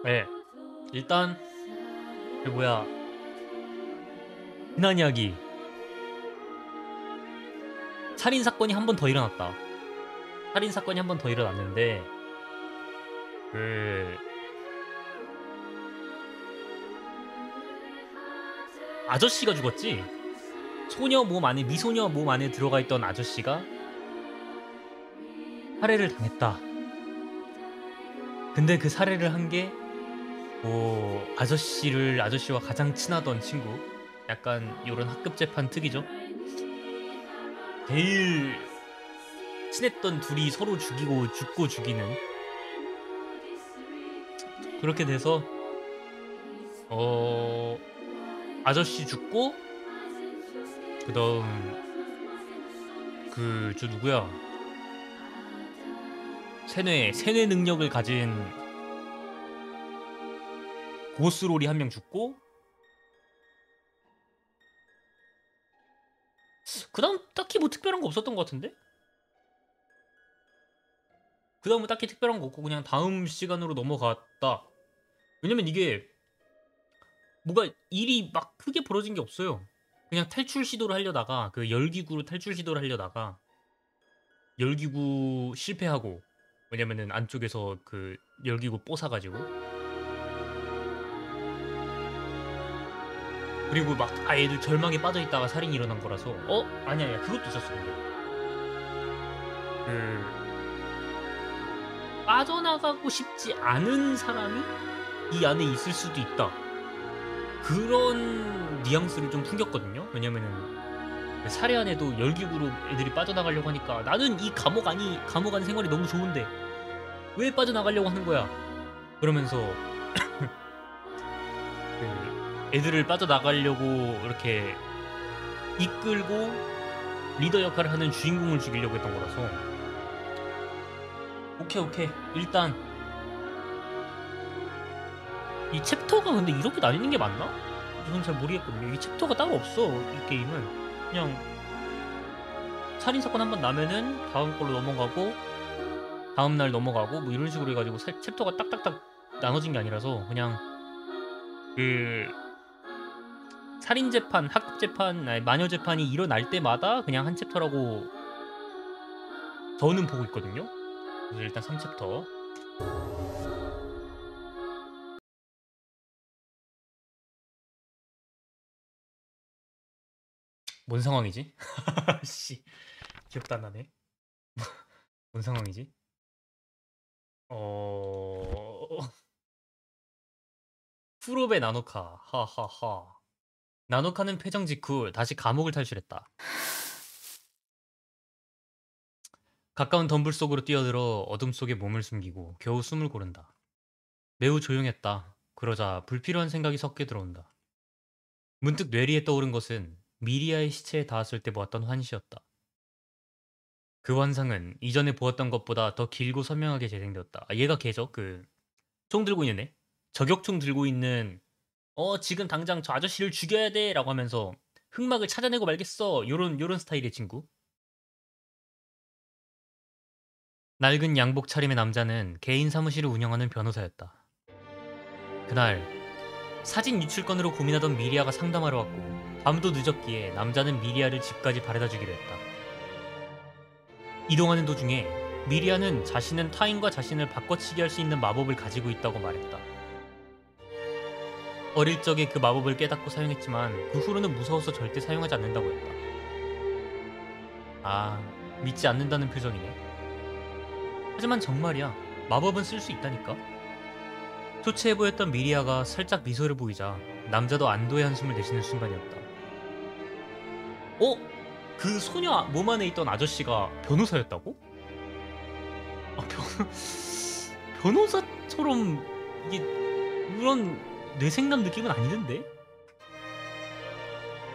네, 일단 그 뭐야 지난 이야기 살인 사건이 한 번 더 일어났다. 살인 사건이 한 번 더 일어났는데 그 아저씨가 죽었지. 소녀 몸 안에 미소녀 몸 안에 들어가 있던 아저씨가 살해를 당했다. 근데 그 살해를 한 게 뭐 아저씨와 가장 친하던 친구, 약간 요런 학급 재판 특이죠. 제일 친했던 둘이 서로 죽이고 죽고 죽이는, 그렇게 돼서 아저씨 죽고 그다음 그 저 누구야, 세뇌 능력을 가진 고스롤이 한 명 죽고, 그다음 딱히 뭐 특별한 거 없었던 것 같은데? 그다음은 딱히 특별한 거 없고 그냥 다음 시간으로 넘어갔다. 왜냐면 이게 뭐가 일이 막 크게 벌어진 게 없어요. 그냥 탈출 시도를 하려다가 그 열기구로 탈출 시도를 하려다가 열기구 실패하고, 왜냐면은 안쪽에서 그 열기구 뽀사가지고, 그리고 막 애들 절망에 빠져있다가 살인이 일어난 거라서 아니야 그것도 있었어. 근데 그 빠져나가고 싶지 않은 사람이 이 안에 있을 수도 있다, 그런 뉘앙스를 좀 풍겼거든요. 왜냐면은 그 살해 안에도 열기구로 애들이 빠져나가려고 하니까 나는 이 감옥 안 생활이 너무 좋은데 왜 빠져나가려고 하는 거야, 그러면서 그 애들을 빠져나가려고 이렇게 이끌고 리더 역할을 하는 주인공을 죽이려고 했던 거라서 오케이 일단 이 챕터가 근데 이렇게 나뉘는 게 맞나? 저는 잘 모르겠거든요. 이 챕터가 따로 없어. 이 게임은 그냥 살인사건 한번 나면은 다음 걸로 넘어가고 다음날 넘어가고 뭐 이런 식으로 해가지고 챕터가 딱딱딱 나눠진 게 아니라서 그냥 그 살인재판, 학급재판, 마녀재판이 일어날 때마다 그냥 한 챕터라고 저는 보고 있거든요. 그래서 일단 3챕터. 뭔 상황이지? 씨, 기억도 안 나네. 뭔 상황이지? 후로베 나노카, 하하하. 나노카는 패정 직후 다시 감옥을 탈출했다. 가까운 덤불 속으로 뛰어들어 어둠 속에 몸을 숨기고 겨우 숨을 고른다. 매우 조용했다. 그러자 불필요한 생각이 섞여 들어온다. 문득 뇌리에 떠오른 것은 미리아의 시체에 닿았을 때 보았던 환시였다. 그 환상은 이전에 보았던 것보다 더 길고 선명하게 재생되었다. 얘가 걔죠? 그 총 들고 있는 애? 저격총 들고 있는, 지금 당장 저 아저씨를 죽여야 돼 라고 하면서 흑막을 찾아내고 말겠어, 요런 스타일의 친구. 낡은 양복 차림의 남자는 개인 사무실을 운영하는 변호사였다. 그날 사진 유출건으로 고민하던 미리아가 상담하러 왔고 밤도 늦었기에 남자는 미리아를 집까지 바래다 주기로 했다. 이동하는 도중에 미리아는 자신은 타인과 자신을 바꿔치기 할 수 있는 마법을 가지고 있다고 말했다. 어릴 적에 그 마법을 깨닫고 사용했지만 그 후로는 무서워서 절대 사용하지 않는다고 했다. 믿지 않는다는 표정이네. 하지만 정말이야, 마법은 쓸 수 있다니까. 초췌해 보였던 미리아가 살짝 미소를 보이자 남자도 안도의 한숨을 내쉬는 순간이었다. 그 소녀 몸 안에 있던 아저씨가 변호사였다고? 변호사처럼 이게 그런 뇌생남 느낌은 아니던데?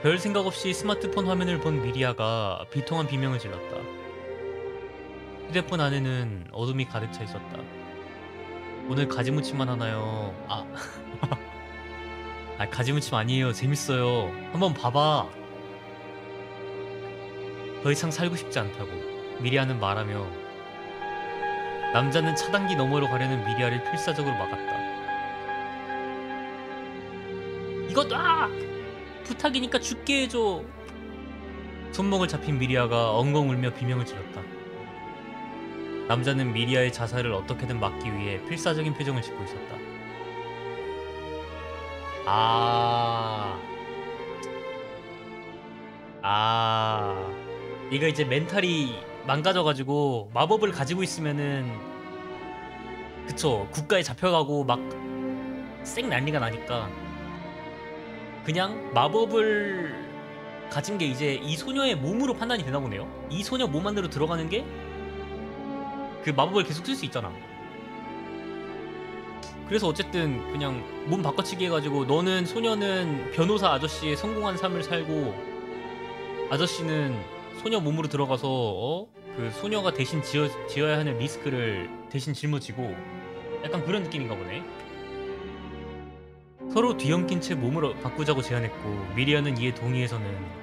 별 생각 없이 스마트폰 화면을 본 미리아가 비통한 비명을 질렀다. 휴대폰 안에는 어둠이 가득 차 있었다. 오늘 가지무침만 하나요? 가지무침 아니에요. 재밌어요. 한번 봐봐. 더 이상 살고 싶지 않다고 미리아는 말하며 남자는 차단기 너머로 가려는 미리아를 필사적으로 막았다. 이거 놔! 부탁이니까 죽게 해줘. 손목을 잡힌 미리아가 엉엉 울며 비명을 질렀다. 남자는 미리아의 자살을 어떻게든 막기 위해 필사적인 표정을 짓고 있었다. 이거 이제 멘탈이 망가져가지고 마법을 가지고 있으면은 그쵸, 국가에 잡혀가고 막 쌩 난리가 나니까 그냥 마법을 가진 게 이제 이 소녀의 몸으로 판단이 되나 보네요. 이 소녀 몸 안으로 들어가는 게 그 마법을 계속 쓸 수 있잖아. 그래서 어쨌든 그냥 몸 바꿔치기 해가지고 너는 소녀는 변호사 아저씨의 성공한 삶을 살고 아저씨는 소녀 몸으로 들어가서 그 소녀가 대신 지어야 하는 리스크를 대신 짊어지고 약간 그런 느낌인가 보네. 서로 뒤엉킨 채 몸을 바꾸자고 제안했고 미리아는 이에 동의해서는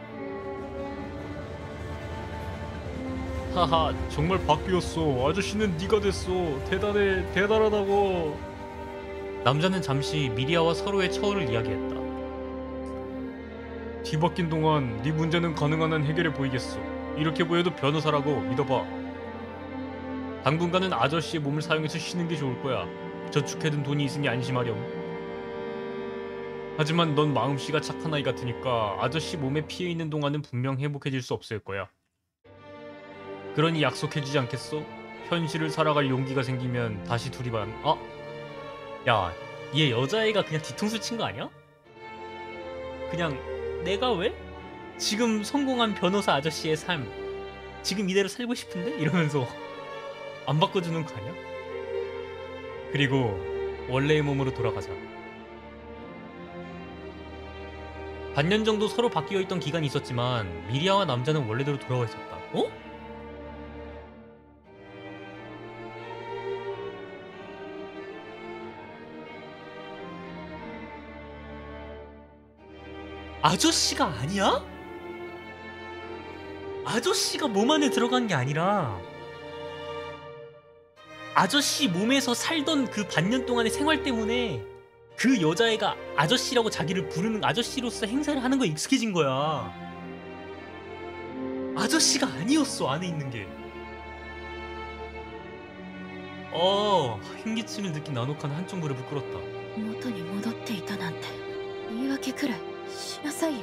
하하 정말 바뀌었어. 아저씨는 네가 됐어. 대단해. 대단하다고. 남자는 잠시 미리아와 서로의 처우를 이야기했다. 뒤바뀐 동안 네 문제는 가능한 한 해결해 보이겠어. 이렇게 보여도 변호사라고 믿어봐. 당분간은 아저씨의 몸을 사용해서 쉬는 게 좋을 거야. 저축해둔 돈이 있으니 안심하렴. 하지만 넌 마음씨가 착한 아이 같으니까 아저씨 몸에 피해 있는 동안은 분명 행복해질 수 없을 거야. 그러니 약속해주지 않겠어? 현실을 살아갈 용기가 생기면 다시 둘이 야, 얘 여자애가 그냥 뒤통수 친 거 아니야? 그냥 내가 왜? 지금 성공한 변호사 아저씨의 삶 지금 이대로 살고 싶은데? 이러면서 안 바꿔주는 거 아니야? 그리고 원래의 몸으로 돌아가자. 반년 정도 서로 바뀌어 있던 기간이 있었지만 미리아와 남자는 원래대로 돌아가 있었다. 어? 아저씨가 아니야? 아저씨가 몸 안에 들어간 게 아니라 아저씨 몸에서 살던 그 반년 동안의 생활 때문에 그 여자애가 아저씨라고 자기를 부르는 아저씨로서 행세를 하는 거에 익숙해진 거야. 아저씨가 아니었어 안에 있는 게. 흰기침을 느낀 나노카는 한쪽 무릎을 꿇었다. 元に戻っていたなんて言い訳くらいしなさいよ。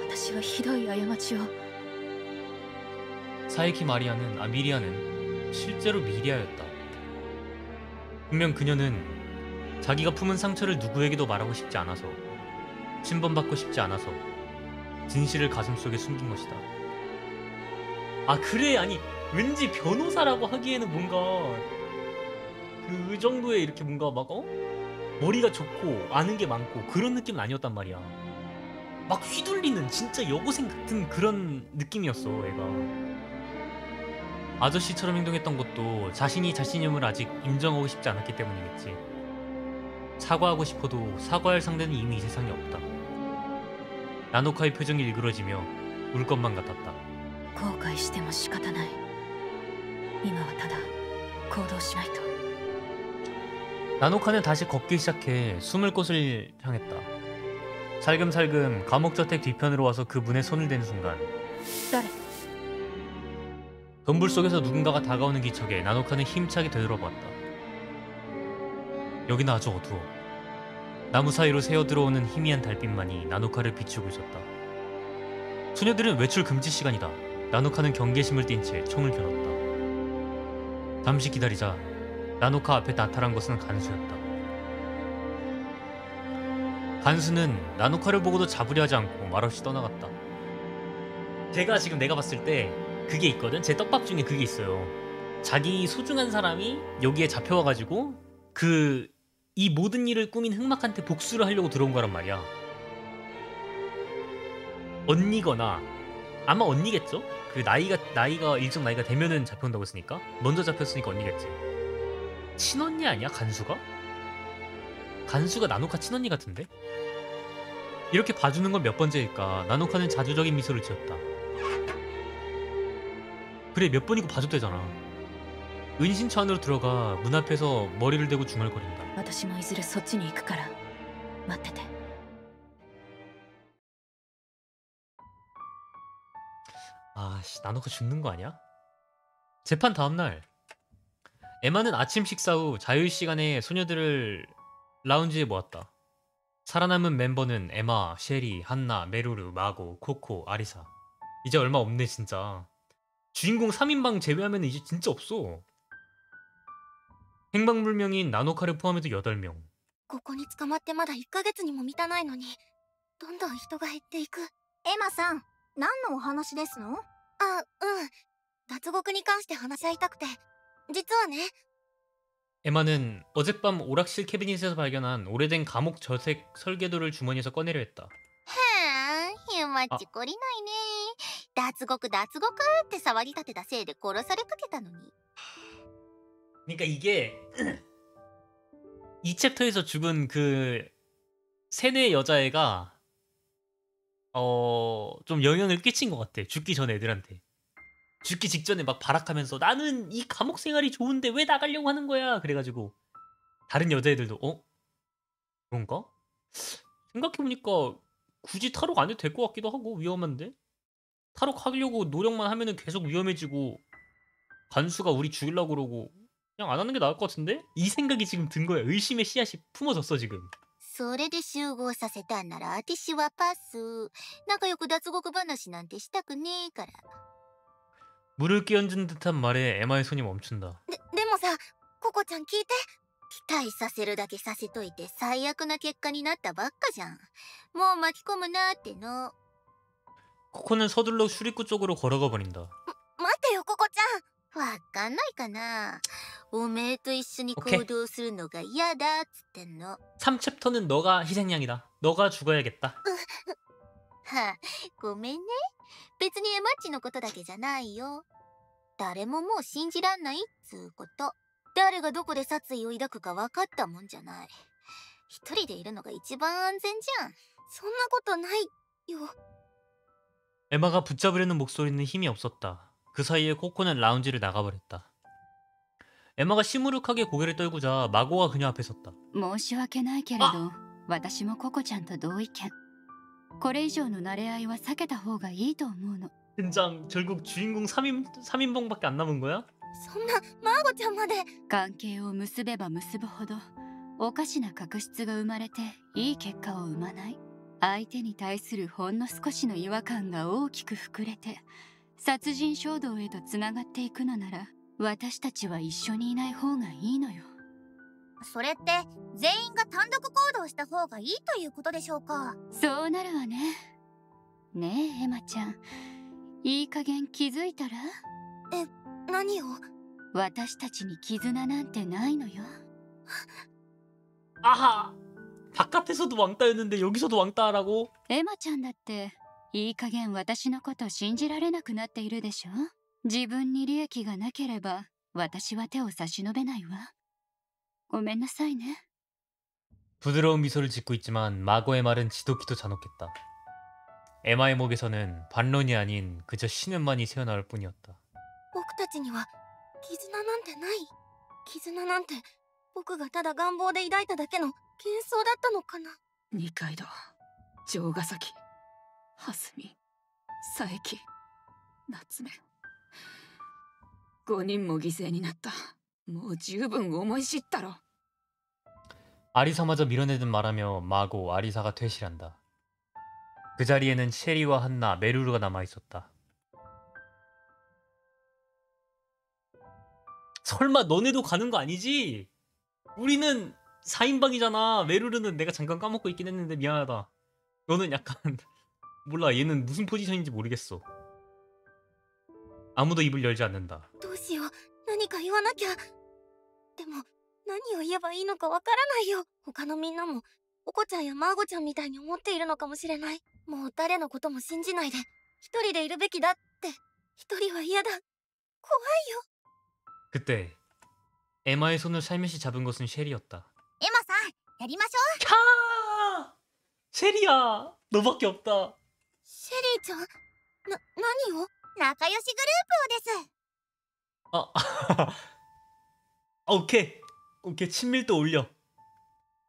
私はひどい過ちを。 사에키 미리아는 실제로 미리아였다. 분명 그녀는 자기가 품은 상처를 누구에게도 말하고 싶지 않아서, 침범받고 싶지 않아서 진실을 가슴속에 숨긴 것이다. 그래. 아니 왠지 변호사라고 하기에는 뭔가 그 정도의 이렇게 뭔가 막 머리가 좋고 아는 게 많고 그런 느낌은 아니었단 말이야. 막 휘둘리는 진짜 여고생 같은 그런 느낌이었어 애가. 아저씨처럼 행동했던 것도 자신이 자신임을 아직 인정하고 싶지 않았기 때문이겠지. 사과하고 싶어도 사과할 상대는 이미 이 세상에 없다. 나노카의 표정이 일그러지며 울 것만 같았다. 後悔しても仕方ない。今はただ行動しないと。 나노카는 다시 걷기 시작해 숨을 곳을 향했다. 살금살금 감옥저택 뒤편으로 와서 그 문에 손을 대는 순간 誰？ 덤불 속에서 누군가가 다가오는 기척에 나노카는 힘차게 되돌아보았다. 여기는 아주 어두워. 나무 사이로 새어 들어오는 희미한 달빛만이 나노카를 비추고 있었다. 소녀들은 외출 금지 시간이다. 나노카는 경계심을 띈 채 총을 겨눴다. 잠시 기다리자 나노카 앞에 나타난 것은 간수였다. 간수는 나노카를 보고도 잡으려 하지 않고 말없이 떠나갔다. 내가 봤을 때 그게 있거든? 제 떡밥 중에 그게 있어요. 자기 소중한 사람이 여기에 잡혀와가지고 이 모든 일을 꾸민 흑막한테 복수를 하려고 들어온 거란 말이야. 언니거나 아마 언니겠죠? 그 나이가 일정 나이가 되면은 잡혀온다고 했으니까 먼저 잡혔으니까 언니겠지. 친언니 아니야? 간수가 나노카 친언니 같은데? 이렇게 봐주는 건 몇 번째일까? 나노카는 자주적인 미소를 지었다. 그래 몇 번이고 봐도 되잖아. 은신처 안으로 들어가 문 앞에서 머리를 대고 중얼거린다. 私もいずれそっちに行くから待ってて。 아씨 나노카 죽는 거 아니야? 재판 다음날 에마는 아침 식사 후 자유시간에 소녀들을 라운지에 모았다. 살아남은 멤버는 에마, 셰리, 한나, 메루르, 마고, 코코, 아리사. 이제 얼마 없네 진짜. 주인공 3인방 제외하면 이제 진짜 없어. 행방불명인 나노카를 포함해도 8명. ここに捕まってまだ1ヶ月にも満たないのに、どんどん人が減っていく。エマさん、何のお話ですの？脱獄に関して話し合いたくて。実はね。 에마는 어젯밤 오락실 캐비닛에서 발견한 오래된 감옥 저색 설계도를 주머니에서 꺼내려 했다. へん、マッチ懲りないね。脱獄って騒ぎ立てたせいで殺されかけたのに。 그러니까 이게 이 챕터에서 죽은 그 세뇌 여자애가 좀 영향을 끼친 것 같아. 죽기 전 애들한테. 죽기 직전에 막 발악하면서 나는 이 감옥 생활이 좋은데 왜 나가려고 하는 거야. 그래가지고 다른 여자애들도 그런가? 생각해보니까 굳이 탈옥 안 해도 될 것 같기도 하고 위험한데? 탈옥 하려고 노력만 하면은 계속 위험해지고 간수가 우리 죽이려고 그러고 그냥 안 하는 게 나을 것 같은데? 이 생각이 지금 든 거야. 의심의 씨앗이 품어졌어 지금. それで集合させたんなら、あてしはパス。仲良く脱獄話なんてしたくねえから。 물을 끼얹은 듯한 말에 에마의 손이 멈춘다. でもさ、ココちゃん聞いて。期待させるだけさせといて最悪な結果になったばっかじゃん。もう巻き込むなっての。 코코는 서둘러 출입구 쪽으로 걸어가 버린다. 待ってよ、ココちゃん。わかんないかな。おめえと一緒に行動するのが嫌だっつってんの。 3챕터는 너가 희생양이다. 너가 죽어야겠다. はごめんね。別にエマッチのことだけじゃないよ。誰ももう信じらんないっつうこと。誰がどこで殺意を抱くか分かったもんじゃない。一人でいるのが一番安全じゃん。そんなことないよ。 에마가 붙잡으려는 목소리는 힘이 없었다. 그 사이에 코코는 라운지를 나가버렸다. 에마가 시무룩하게 고개를 떨구자 마고가 그녀 앞에 섰다. 申し訳ないけれど、私もココちゃんと同意見。これ以上の慣れ合いは避けた方がいいと思うの。 진장 결국 주인공 3인방밖에 안 남은 거야? そんな、マーゴちゃんまで。関係を結べば結ぶほどおかしな確執が生まれていい結果を生まない。相手に対するほんの少しの違和感が大きく膨れて殺人衝動へとつながっていくのなら、私たちは一緒にいない方がいいのよ。それって全員が単独行動した方がいいということでしょうか。そうなるわね。ねえエマちゃん、いい加減気づいたら？何を？私たちに絆なんてないのよ。 아하! 바깥에서도 왕따였는데 여기서도 왕따라고? エマちゃんだっていい加減私のこと信じられなくなっているでしょ。自分に利益がなければ私は手を差し伸べないわ。ごめんなさいね。 부드러운 미소를 짓고 있지만 마고의 말은 지독히도 잔혹했다. 에마의 목에서는 반론이 아닌 그저 신음만이 새어나올 뿐이었다. 僕たちには絆なんてない。絆なんて僕がただ願望で抱いただけの幻想だったのかな。二階堂、城ヶ崎、蓮見、佐伯、夏目。5人も犠牲になった。もう十分思い知ったろ。 아리사마저 밀어내듯 말하며 마고, 아리사가 퇴실한다. 그 자리에는 셰리와 한나, 메루르가 남아있었다. 설마 너네도 가는 거 아니지? 우리는 4인방이잖아. 메루르는 내가 잠깐 까먹고 있긴 했는데 미안하다. 너는 약간 몰라. 얘는 무슨 포지션인지 모르겠어. 아무도 입을 열지 않는다. どうしよう。何か言わなきゃ。でも何を言えばいいのかわからないよ。他のみんなもおこちゃんやマーゴちゃんみたいに思っているのかもしれない。もう誰のことも信じないで一人でいるべきだって。一人は嫌だ。怖いよ。 그때 에마의 손을 살며시 잡은 것은 셰리였다. エマさん、やりましょう。 캬! 셰리야! 너밖에 없다. シェリーちゃん、何を？仲良しグループをです。 아, 오케이. 오케이. 친밀도 올려.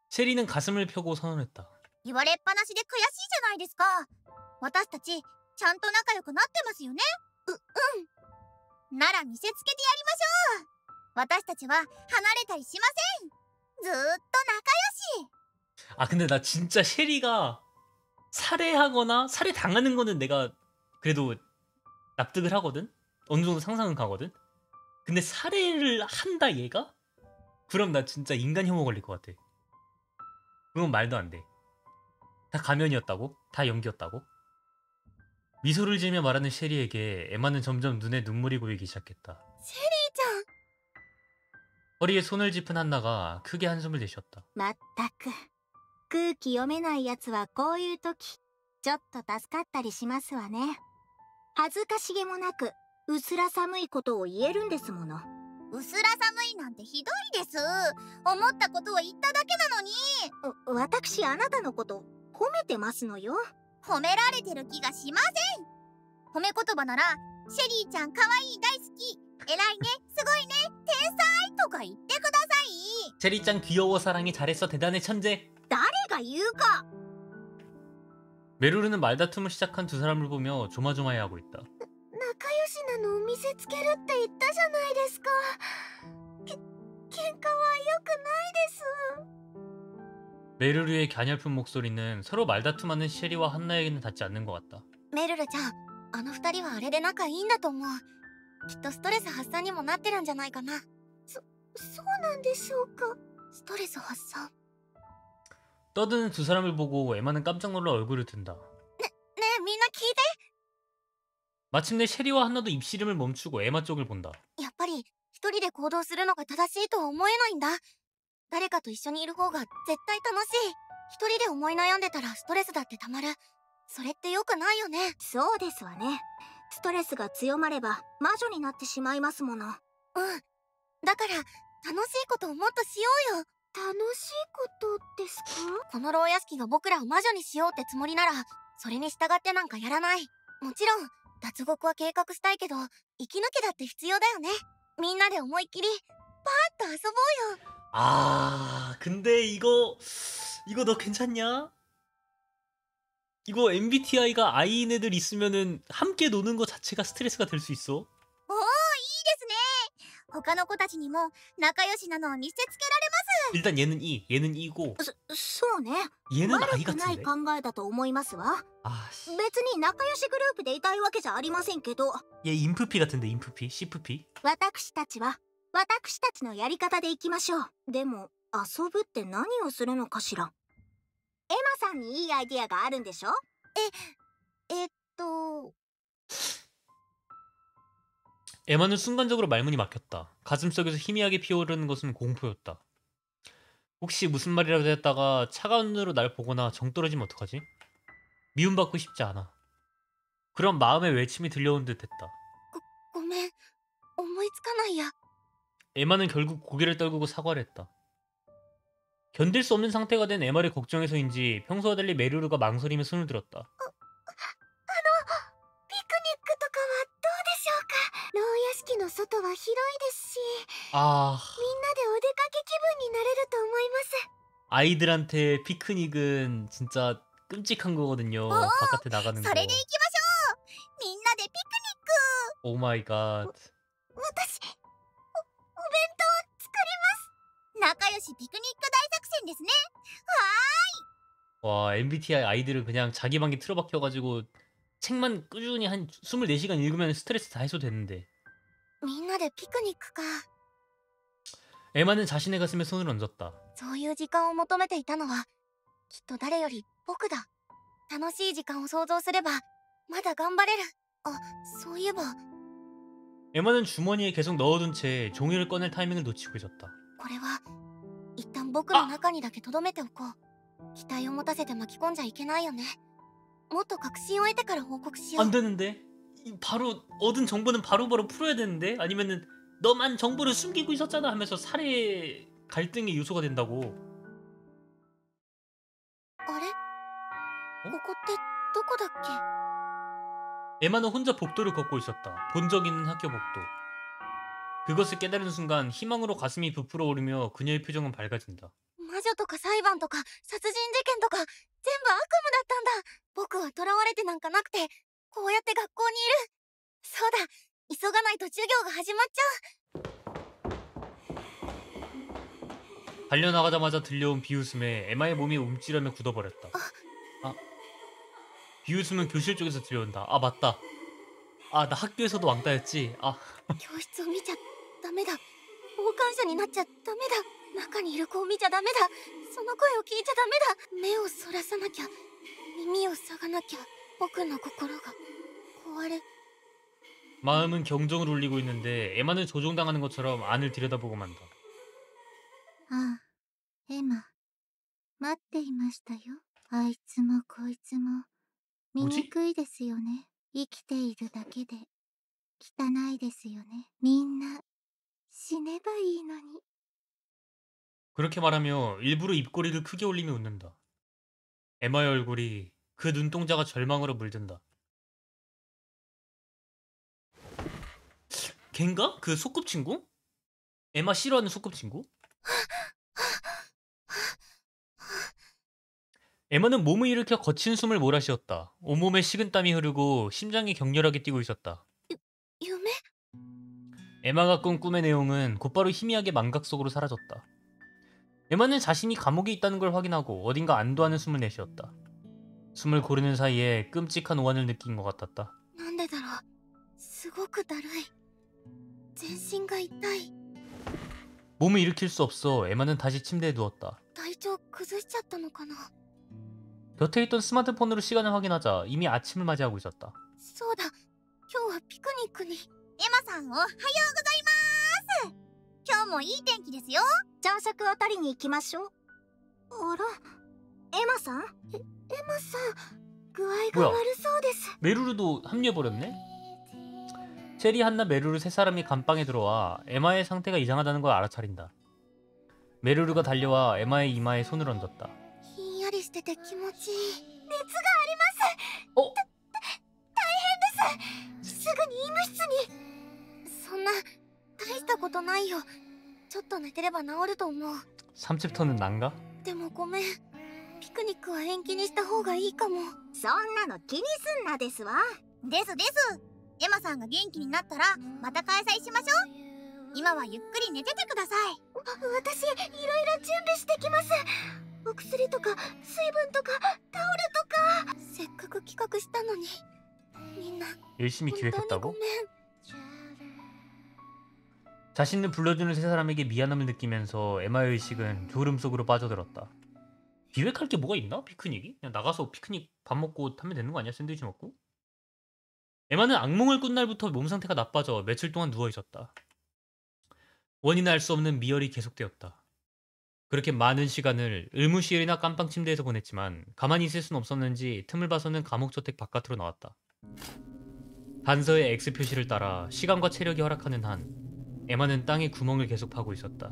셰리는 가슴을 펴고 선언했다.言われっぱなしで悔しいじゃないですか。私たちちゃんと仲良くなってますよね。うん。なら見せつけてやりましょう。私たちは離れたりしません。ずーっと仲良し。 아, 근데 나 진짜 셰리가 살해하거나 살해당하는 거는 내가 그래도 납득을 하거든? 어느 정도 상상은 가거든? 근데 살해를 한다, 얘가? 그럼 나 진짜 인간 혐오 걸릴 것 같아. 그건 말도 안 돼. 다 가면이었다고? 다 연기였다고? 미소를 지으며 말하는 셰리에게 에마는 점점 눈에 눈물이 고이기 시작했다. シェリーちゃん。 허리에 손을 짚은 한나가 크게 한숨을 내쉬었다. まったく空気読めないやつはこういう時ちょっと助かったりしますわね。恥ずかしげもなくうすら寒いことを言えるんですもの。うすら寒いなんてひどいです。思ったことを言っただけなのに。私あなたのこと褒めてますのよ。褒められてる気がしません。褒め言葉ならシェリーちゃんかわいい大好き偉いねすごいね天才とか言ってください。 셰리짱 귀여워 사랑해 잘했어 대단해 천재. 誰が言うか。 메루르는 말다툼을 시작한 두 사람을 보며 조마조마해하고 있다. 仲良しなのを見せつけるって言ったじゃないですか。喧嘩は良くないです。 메루르의 갸냘픈 목소리는 서로 말다툼하는 셰리와 한나에게는 닿지 않는 것 같다. メルルちゃん、あの二人はあれで仲いいんだと思う。きっとストレス発散にもなってるんじゃないかな。そうなんでしょうか。ストレス発散。 떠드는 두 사람을 보고 에마는 깜짝 놀라 얼굴을 든다. ねえ、みんな聞いて。 마침내 셰리와 한나도 입씨름을 멈추고 에마 쪽을 본다. やっぱり一人で行動するのが正しいとは思えないんだ。誰かと一緒にいる方が絶対楽しい。一人で思い悩んでたらストレスだってたまる。それって良くないよね。そうですわね。ストレスが強まれば魔女になってしまいますもの。うん。だから楽しいことをもっとしようよ。楽しいことですか？この牢屋敷が僕らを魔女にしようってつもりなら、それに従ってなんかやらない。もちろん脱獄は計画したいけど、息抜きだって必要だよね。みんなで思いっきりパーッと遊ぼうよ。 아, 근데 이거 너 괜찮냐? 이거 MBTI가 I인애들 있으면은 함께 노는 거 자체가 스트레스가 될 수 있어. おお、いいですね。他の子たちにも仲良しなのを見せつけられます。 일단 얘는 얘는 E고 そうね。 얘는 悪 I くない 같은데. 考えだと思いますわ。 아, 씨. 別に仲良しグループでいたいわけじゃありませんけど、 얘 인프피 같은데 인프피, CFP. 私たちは私たちのやり方でいきましょう。でも遊ぶって何をするのかしら。エマさんにいいアイディアがあるんでしょ？えっと 에마는 순간적으로 말문이 막혔다. 가슴속에서 희미하게 피어오르는 것은 공포였다. 혹시 무슨 말이라도 했다가 차가운 눈으로 날 보거나 정 떨어지면 어떡하지? 미움받고 싶지 않아. 그런 마음의 외침이 들려온 듯 했다. ごめん、思いつかないや。 에마는 결국 고개를 떨구고 사과를 했다. 견딜 수 없는 상태가 된 에마를 걱정해서인지 평소와 달리 메루르가 망설이며 손을 들었다. ピクニックとかはどうでしょうか。牢屋敷の外は広いですし、 아, みんなでお出かけ気分になれると思います。 아이들한테 피크닉은 진짜 끔찍한 거거든요. 바깥에 나가는 そ 거. れで行きましょう。みんなでピクニック。 오 마이 갓. 私、お弁当作ります。仲良しピクニック大作戦ですね。 와, MBTI 아이들은 그냥 자기 방에 틀어박혀가지고 책만 꾸준히 한 24시간 읽으면 스트레스 다 해소되는데. みんなでピクニックか。 에마는 자신의 가슴에 손을 얹었다. そういう時間を求めていたのはきっと誰より僕だ。楽しい時間を想像すればまだ頑張れる。あ、そういえば 에마는 주머니에 계속 넣어둔 채 종이를 꺼낼 타이밍을 놓치고 있었다. これは一旦僕の中にだけ留めておこう。期待を持たせて巻き込んじゃいけないよね。もっと確信を得てから報告しよう。 안 되는데? 바로 얻은 정보는 바로바로 풀어야 되는데? 아니면은 너만 정보를 숨기고 있었잖아 하면서 살해 갈등의 요소가 된다고. あれ、ここってどこだっけ。 에마는 혼자 복도를 걷고 있었다. 본 적 있는 학교 복도. 그것을 깨달은 순간 희망으로 가슴이 부풀어 오르며 그녀의 표정은 밝아진다. 魔女とか裁判とか殺人事件とか全部悪夢だったんだ。僕は囚われてなんかなくて、こうやって学校にいる。そうだ、急がないと授業が始まっちゃう。 달려나가자마자 들려온 비웃음에 에마의 몸이 움찔하며 굳어버렸다. 아, 비웃음은 교실 쪽에서 들려온다. 아, 맞다. 아, 나 학교에서도 왕따였지. 아, 教室を見ちゃダメだ。傍観者になっちゃダメだ。中にいる子を見ちゃダメだ。その声を聞いちゃダメだ。目をそらさなきゃ、耳を塞がなきゃ。僕の心が壊れ。 마음은 경종을 울리고 있는데 에마는 조종당하는 것처럼 안을 들여다보고 만다. ああ、エマ、待っていましたよ。あいつもこいつも醜いですよね。生きているだけで汚いですよね。みんな死ねばいいのに。 그렇게 말하며 일부러 입꼬리를 크게 올리며 웃는다. 에마의 얼굴이 그 눈동자가 절망으로 물든다. 걘가? 그 소꿉친구? 에마 싫어하는 소꿉친구? 에마는 몸을 일으켜 거친 숨을 몰아쉬었다. 온몸에 식은땀이 흐르고 심장이 격렬하게 뛰고 있었다. 夢？ 에마가 꾼 꿈의 내용은 곧바로 희미하게 망각 속으로 사라졌다. 에마는 자신이 감옥에 있다는 걸 확인하고 어딘가 안도하는 숨을 내쉬었다. 숨을 고르는 사이에 끔찍한 오한을 느낀 것 같았다. なんでだろう。すごくだるい。全身が痛い。 몸을 일으킬 수 없어 에마는 다시 침대에 누웠다. 体調崩しちゃったのかな。 곁에 있던 스마트폰으로 시간을 확인하자 이미 아침을 맞이하고 있었다. そうだ、今日はピクニックに。エマさんおはようございます。今日もいい天気ですよ。朝食を取りに行きましょう。あら、エマさん？エマさん、具合が悪そうです。 메루루도 합류해버렸네? 체리, 한나, 메루루 세 사람이 감방에 들어와 에마의 상태가 이상하다는 걸 알아차린다. 메루루가 달려와 에마의 이마에 손을 얹었다. ひんやりしてて気持ちいい。熱があります。 어? 大変です。すぐに医務室に。そんな大したことないよ。ちょっと寝てれば治ると思う。 3챕터는 난가? でもごめん。ピクニックは延期にした方がいいかも。そんなの気にすんなですわ。ですです。エマさんが元気になったらまた開催しましょう。今はゆっくり寝ててください。私いろいろ準備してきます。お薬とか水分とかタオルとか。せっかく企画したのに。みんな 열심히 本当にご 기획했다고? めん。 자신을 불러주는 세 사람에게 미안함을 느끼면서 에마의 의식은 졸음 속으로 빠져들었다. 기획할 게 뭐가 있나? 피크닉이? 그냥 나가서 피크닉 밥 먹고 하면 되는 거 아니야? 샌드위치 먹고? 에마는 악몽을 꾼 날부터 몸 상태가 나빠져 며칠 동안 누워있었다. 원인을 알 수 없는 미열이 계속되었다. 그렇게 많은 시간을 의무실이나 깜빵 침대에서 보냈지만 가만히 있을 순 없었는지 틈을 봐서는 감옥저택 바깥으로 나왔다. 단서의 X 표시를 따라 시간과 체력이 허락하는 한 에마는 땅에 구멍을 계속 파고 있었다.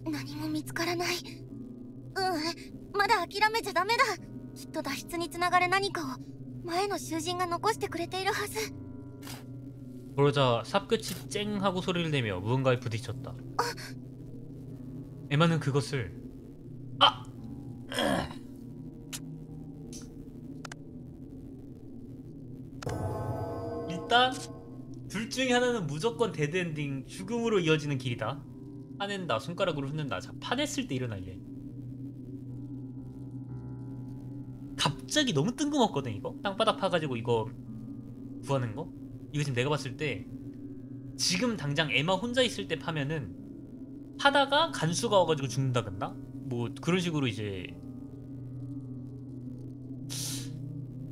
何も見つからない。まだ諦めちゃダメだ。きっと脱出につながる何かを前の囚人が残してくれているはず。 그러자 삽끝이 쨍 하고 소리를 내며 무언가에 부딪혔다. 에마는 그것을 아! 일단 둘 중에 하나는 무조건 데드엔딩, 죽음으로 이어지는 길이다. 파낸다, 손가락으로 훑는다. 자, 파냈을 때 일어날 일. 갑자기 너무 뜬금없거든 이거? 땅바닥 파가지고 이거 구하는 거? 이거 지금 내가 봤을 때 지금 당장 에마 혼자 있을 때 파면은 하다가 간수가 와가지고 죽는다겠나? 뭐 그런 식으로 이제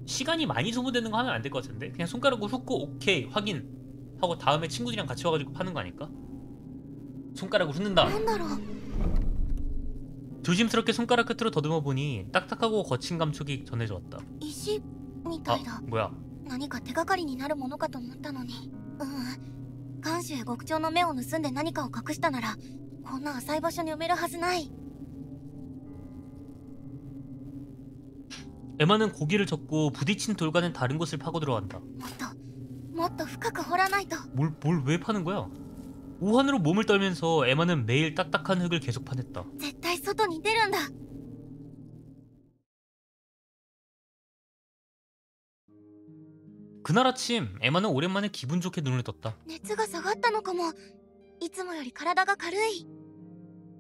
시간이 많이 소모되는 거 하면 안 될 것 같은데? 그냥 손가락으로 훑고 오케이 확인 하고 다음에 친구들이랑 같이 와가지고 파는 거 아닐까? 손가락으로 훑는다. なんだろう。 조심스럽게 손가락 끝으로 더듬어 보니 딱딱하고 거친 감촉이 전해져 왔다. 石みたいだ。 뭐야? 何か手がかりになるものかと思ったのに。看守へ極長の目を盗んで何かを隠したならこんな浅い場所に埋めるはずない。 에마는 고개를 젓고 부딪힌 돌과는 다른 곳을 파고 들어간다. ももっと深く掘らないと。 뭘 왜 파는 거야? 우환으로 몸을 떨면서 에마는 매일 딱딱한 흙을 계속 파냈다. 絶対外に出るんだ。 그날 아침 에마는 오랜만에 기분 좋게 눈을 떴다. 熱が下がったのかも。いつもより体が軽い。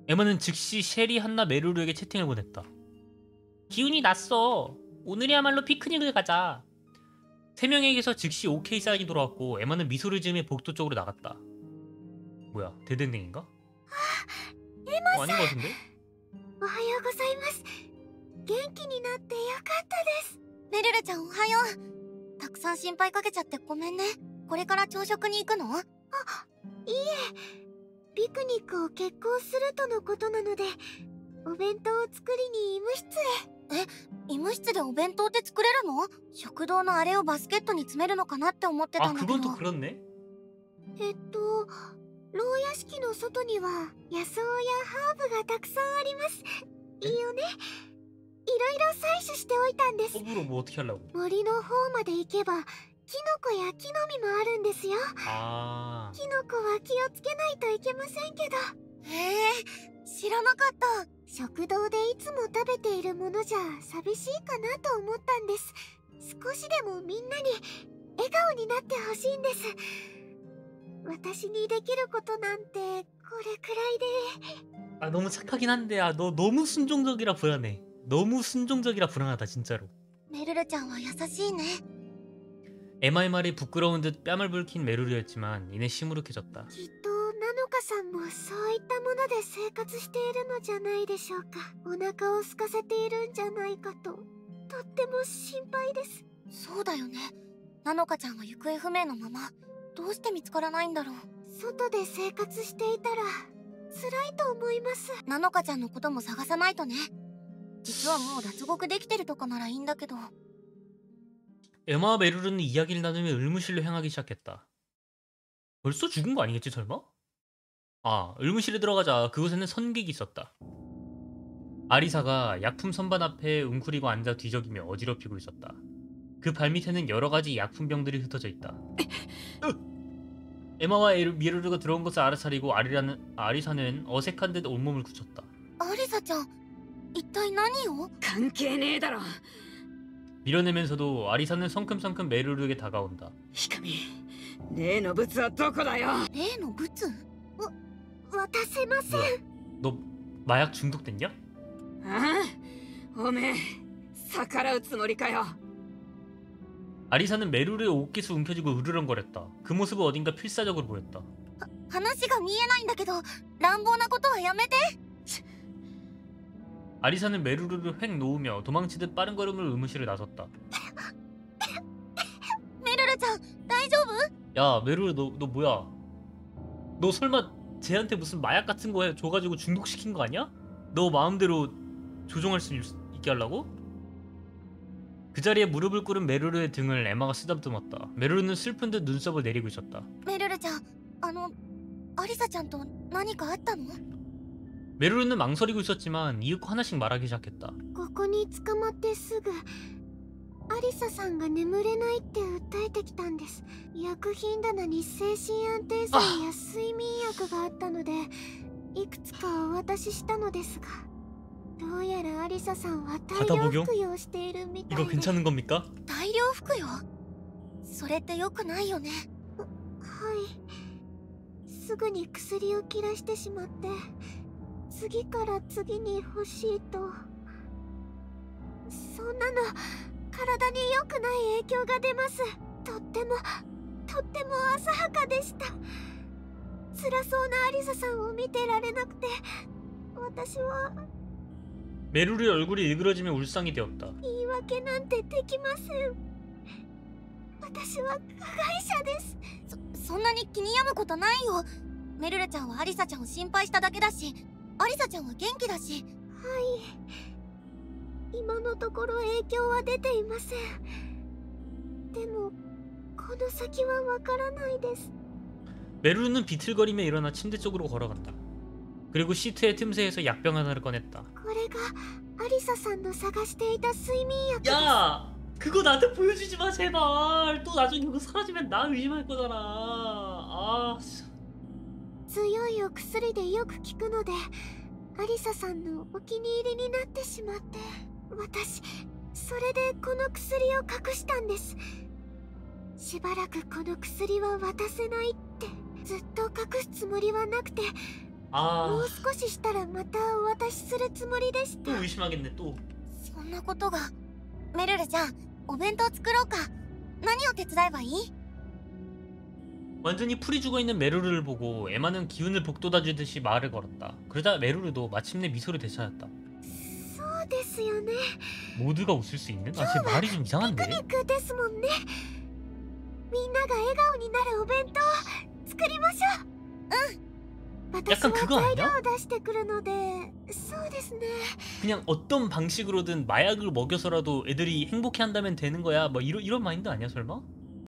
에마는 즉시 셰리, 한나, 메루루에게 채팅을 보냈다. 기운이 났어. 오늘이야말로 피크닉을 가자. 세 명에게서 즉시 오케이 사인이 돌아왔고 에마는 미소를 지으며 복도 쪽으로 나갔다. 뭐야, 대댕댕인가? 아닌 것 같은데? おはようございます。元気になってよかったです。メルルちゃんおはよう。たくさん心配かけちゃってごめんね。これから朝食に行くの？あ、いいえ。ピクニックを決行するとのことなので、お弁当を作りに医務室へ。え、医務室でお弁当って作れるの？食堂のあれをバスケットに詰めるのかなって思ってたんだけど。 그건 또 그렇네. 牢屋敷の外には野草やハーブがたくさんあります。いいよね。いろいろ採取しておいたんです。 호불호 뭐 어떻게 하려고? 森の方まで行けばキノコや木の実もあるんですよ。 아, キノコは気をつけないといけませんけど。へえ、知らなかった。食堂でいつも食べているものじゃ寂しいかなと思ったんです。少しでもみんなに笑顔になってほしいんです。私にできることなんてこれくらいで。 아 너무 착하긴 한데 너 너무 순종적이라 불안해. 너무 순종적이라 불안하다 진짜로. メルルちゃんは優しいね。 에마의 말이 부끄러운 듯 뺨을 붉힌 메루루였지만 이내 시무룩해졌다. きっとナノカさんもそういったもので生活しているのじゃないでしょうか。お腹を空かせているんじゃないかと、とっても心配です。そうだよね。ナノカちゃんが行方不明のままどうして見つからないんだろう。外で生活していたら辛いと思います。ナノカちゃんのことも探さないとね。実はもう脱獄できてるとかならいいんだけど。 에마와 메루루는 이야기를 나누며 의무실로 향하기 시작했다. 벌써 죽은 거 아니겠지 설마? 아, 의무실에 들어가자 그곳에는 선객이 있었다. 아리사가 약품 선반 앞에 웅크리고 앉아 뒤적이며 어지럽히고 있었다. 그 발밑에는 여러가지 약품병들이 흩어져 있다. 에마와 메루루가 들어온 것을 알아차리고 아리사는 어색한 듯 온몸을 굳혔다. アリサちゃん、一体何を？関係ねえだろ。 밀어내면서도 아리사는 성큼성큼 메루루에게 다가온다. ヒカミ、例の物はどこだよ。例のブツ？渡せません。 뭐야, 너 마약 중독됐냐? ああ、おめえ逆らうつもりかよ。 아리사는 메루루의 옷깃을 움켜쥐고 으르렁거렸다. 그 모습은 어딘가 필사적으로 보였다. 話が見えないんだけど、乱暴なことはやめて。 아리사는 메루루를 획 놓으며 도망치듯 빠른 걸음을 의무실에 나섰다. メルルちゃん、大丈夫？ 야 메루루 너 뭐야? 너 설마 쟤한테 무슨 마약 같은 거 줘가지고 중독시킨 거 아니야? 너 마음대로 조종할 수 있게 하려고? 그 자리에 무릎을 꿇은 메루루의 등을 에마가 쓰다듬었다. 메루루는 슬픈 듯 눈썹을 내리고 있었다. メルルちゃん、アリサちゃんと何かあったの？ 메루루는 망설이고 있었지만 이윽고 하나씩 말하기 시작했다. ここに捕まってすぐアリサさんが眠れないって訴えてきたんです。薬品棚に精神安定剤や睡眠薬があったのでいくつかお渡ししたのですが、どうやらアリサさんは大量服用しているみたいで。 이거 괜찮은 겁니까? 大量服用？それって良くないよね。はい、すぐに薬を切らしてしまって次から次に欲しいと。そんなの体に良くない影響が出ます。とっても浅はかでした。辛そうなアリサさんを見てられなくて、私は 메루루의 얼굴이 일그러지며 울상이 되었다. 言い訳なんてできません。私は加害者です。そんなに気に病むことないよ。メルルちゃんはアリサちゃんを心配しただけだし、アリサちゃんは元気だし。はい、今のところ影響は出ていません。でもこの先はわからないです。 메루루는 비틀거리며 일어나 침대 쪽으로 걸어간다. 그리고 시트의 틈새에서 약병 하나를 꺼냈다. これがアリサさんの探していた睡眠薬です。 야! 그거 나한테 보여주지 마 제발. 또 나중에 그거 사라지면 나 의심할 거잖아. 아, 強いお薬でよく効くのでアリサさんのお気に入りになってしまって、私それでこの薬を隠したんです。しばらくこの薬は渡せないってずっと隠すつもりはなくて、も 아, う少ししたらまたお渡しするつもりでし 또 た。 의심하겠네 또. そんなことが。メルルちゃん、お弁当作ろうか。何を手伝えばいい？ 완전히 풀이 죽어있는 메루르를 보고 에마는 기운을 북돋아주듯이 말을 걸었다. 그러자 메루르도 마침내 미소를 되찾았다. そうですよね。 모두가 웃을 수 있는? 아, 제 말이 좀 이상한데? ピクニックですもんね。みんなが笑顔になるお弁当作りましょう。うん。私 약간 は 그거 材料 아니야? を出してくるので、そうですね。 그냥 어떤 방식으로든 마약을 먹여서라도 애들이 행복해한다면 되는 거야. 뭐 이런 마인드 아니야 설마?